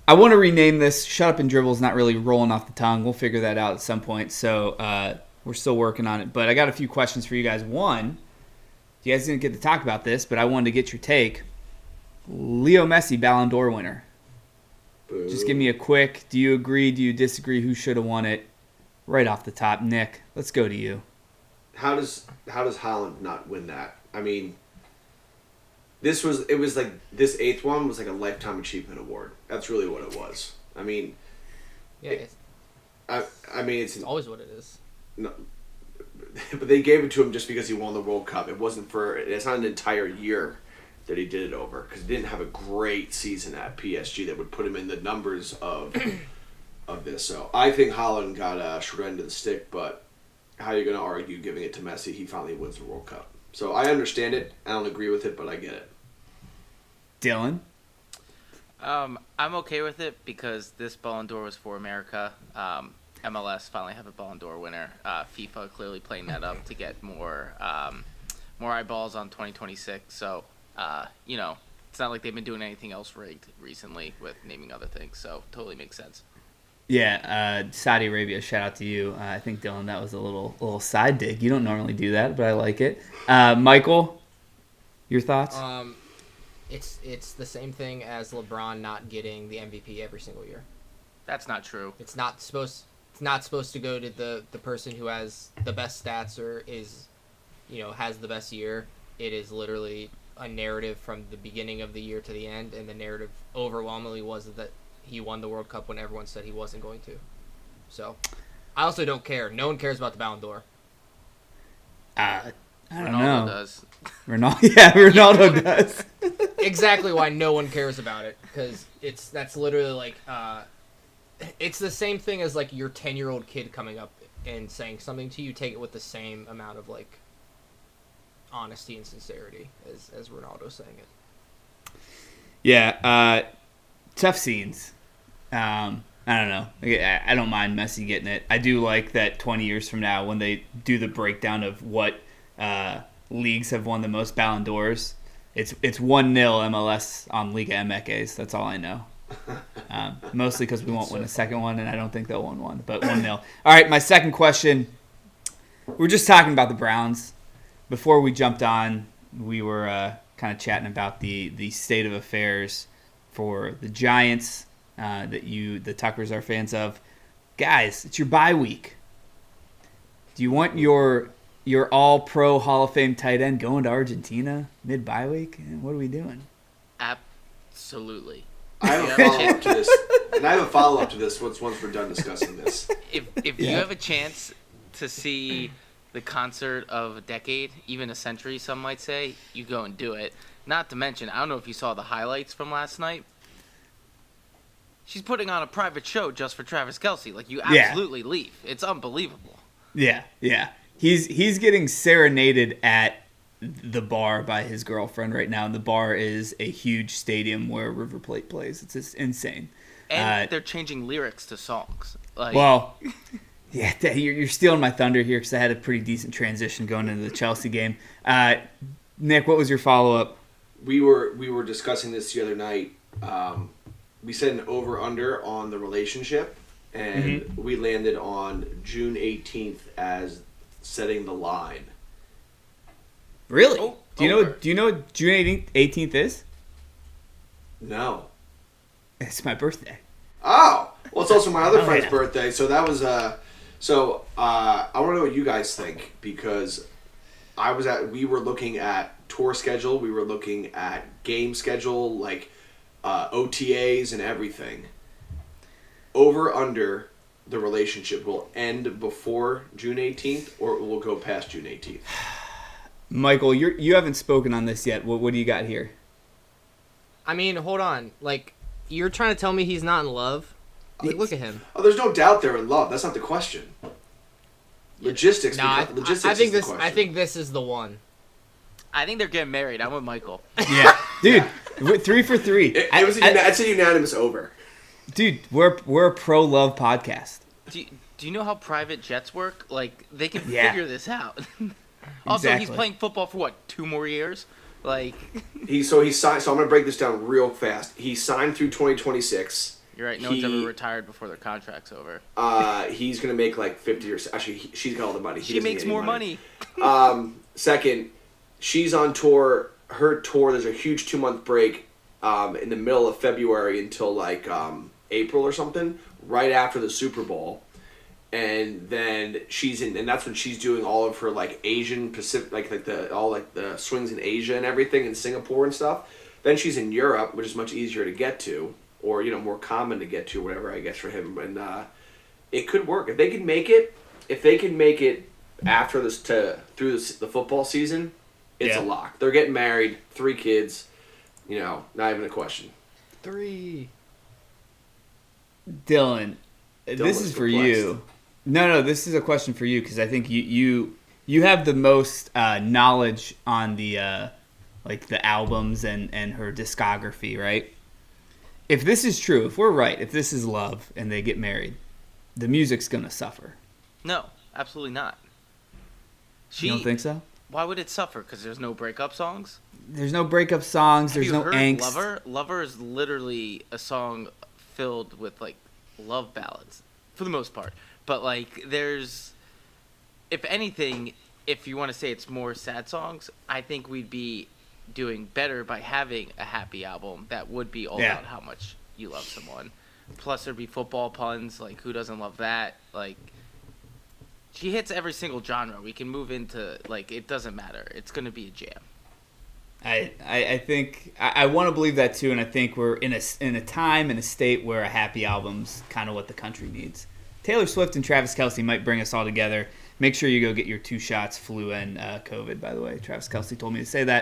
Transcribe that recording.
I want to rename this. Shut Up and Dribble is not really rolling off the tongue. We'll figure that out at some point. So we're still working on it. But I got a few questions for you guys. One, you guys didn't get to talk about this, but I wanted to get your take. Leo Messi, Ballon d'Or winner. Boo. Just give me a quick, do you agree, do you disagree, who should have won it? Right off the top. Nick, let's go to you. How does Haaland not win that? I mean, this 8th one was like a lifetime achievement award. That's really what it was. I mean, Yeah, it's always what it is. No, but they gave it to him just because he won the World Cup. It wasn't it's not an entire year that he did it over, because he didn't have a great season at PSG that would put him in the numbers of this. So I think Haaland got a short end of the stick, but how are you going to argue giving it to Messi? He finally wins the World Cup. So I understand it. I don't agree with it, but I get it. Dylan? I'm okay with it because this Ballon d'Or was for America. MLS finally have a Ballon d'Or winner. FIFA clearly playing that up to get more eyeballs on 2026. So, it's not like they've been doing anything else rigged recently with naming other things. So, totally makes sense. Yeah, Saudi Arabia, shout out to you. I think, Dylan, that was a little side dig. You don't normally do that, but I like it. Michael, your thoughts? It's the same thing as LeBron not getting the MVP every single year. That's not true. It's not supposed to go to the person who has the best stats or has the best year. It is literally a narrative from the beginning of the year to the end, and the narrative overwhelmingly was that he won the World Cup when everyone said he wasn't going to. So, I also don't care. No one cares about the Ballon d'Or. I don't Ronaldo know. does. Ronaldo does. Exactly why no one cares about it, because that's literally like it's the same thing as like your 10-year-old kid coming up and saying something to you. Take it with the same amount of like honesty and sincerity as Ronaldo saying it. Yeah, tough scenes. I don't know. I don't mind Messi getting it. I do like that 20 years from now when they do the breakdown of what leagues have won the most Ballon d'Ors. It's 1-0 MLS on Liga MX. That's all I know. Mostly because we won't win a second one, and I don't think they'll win one. But 1-0. All right, my second question. We're just talking about the Browns. Before we jumped on, we were kind of chatting about the state of affairs for the Giants that the Tuckers are fans of. Guys, it's your bye week. Do you want your all-pro Hall of Fame tight end going to Argentina mid-bye week? What are we doing? Absolutely. I have a follow-up to this. And I have a follow-up to this once we're done discussing this. If you have a chance to see the concert of a decade, even a century, some might say, you go and do it. Not to mention, I don't know if you saw the highlights from last night. She's putting on a private show just for Travis Kielce. Like, you absolutely leave. It's unbelievable. Yeah. He's getting serenaded at the bar by his girlfriend right now, and the bar is a huge stadium where River Plate plays. It's just insane. And they're changing lyrics to songs. Well, yeah, you're stealing my thunder here because I had a pretty decent transition going into the Chelsea game. Nick, what was your follow-up? We were discussing this the other night. We said an over-under on the relationship, and we landed on June 18th as setting the line. Really? Oh, do you know what June 18th is? No. It's my birthday. Oh! Well, it's also my other friend's birthday, so that was I want to know what you guys think, because we were looking at tour schedule, we were looking at game schedule, like OTAs and everything. Over under the relationship will end before June 18th, or it will go past June 18th. Michael, you haven't spoken on this yet. What do you got here? I mean, hold on. Like, you're trying to tell me he's not in love? Like, look at him. Oh, there's no doubt they're in love. That's not the question. Logistics. Logistics. I think is the question. I think this is the one. I think they're getting married. I'm with Michael. Yeah, dude, we're 3 for 3. It's a unanimous over. Dude, we're a pro-love podcast. Do you know how private jets work? Like, they can figure this out. Also, Exactly. he's playing football for what, 2 more years? Like He signed. So I'm gonna break this down real fast. He signed through 2026. You're right. No one's ever retired before their contract's over. He's gonna make like 50 or actually she's got all the money. She makes more money. Second, she's on tour. Her tour. There's a huge 2-month break in the middle of February until like April or something, right after the Super Bowl. And then she's in, and that's when she's doing all of her like Asian Pacific, like the swings in Asia and everything, in Singapore and stuff. Then she's in Europe, which is much easier to get to, or more common to get to, whatever I guess for him. And it could work if they can make it. If they can make it after this through the football season, it's a lock. They're getting married, 3 kids, not even a question. 3. Dylan, this is for you. No, this is a question for you because I think you have the most knowledge on the like the albums and her discography, right? If this is true, if we're right, if this is love and they get married, the music's gonna suffer. No, absolutely not. You don't think so? Why would it suffer? Because there's no breakup songs? There's no breakup songs. There's no angst. Lover? Lover is literally a song filled with like love ballads for the most part. But like there's, if anything, if you want to say it's more sad songs, I think we'd be doing better by having a happy album that would be all about how much you love someone. Plus there'd be football puns, like who doesn't love that? Like she hits every single genre. We can move into like it doesn't matter. It's gonna be a jam. I think I want to believe that too, and I think we're in a time and a state where a happy album's kind of what the country needs. Taylor Swift and Travis Kielce might bring us all together. Make sure you go get your 2 shots, flu and COVID, by the way. Travis Kielce told me to say that.